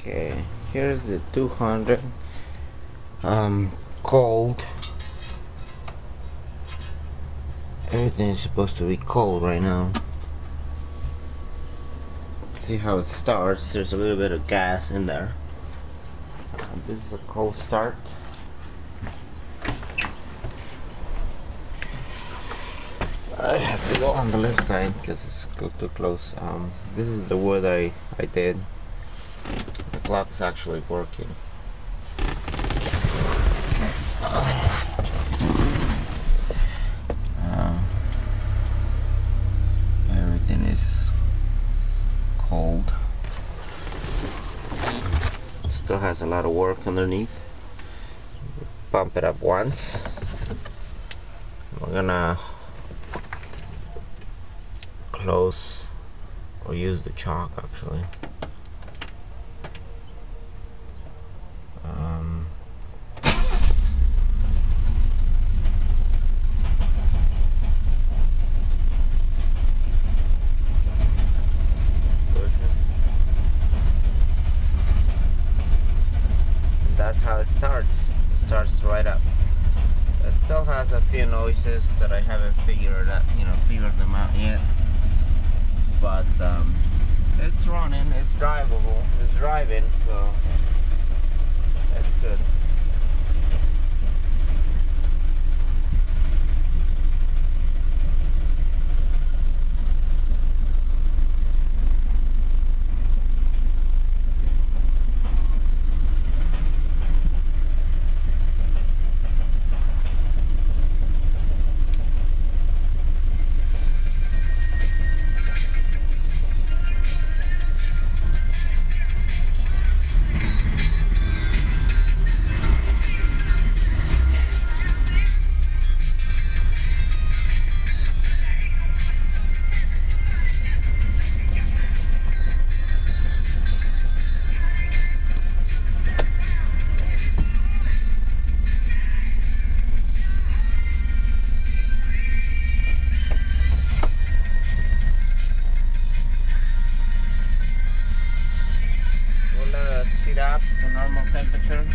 Okay, here's the 200. Cold. Everything is supposed to be cold right now. Let's see how it starts. There's a little bit of gas in there. This is a cold start. I have to go on the left side because it's too close. This is the wood I did. The clock's actually working. Everything is cold. Still has a lot of work underneath. Pump it up once. We're gonna close or use the chalk actually. That's how it starts. It starts right up. It still has a few noises that I haven't figured them out yet. But it's running, it's drivable, it's driving, so that's good. We'll let it heat up to normal temperature.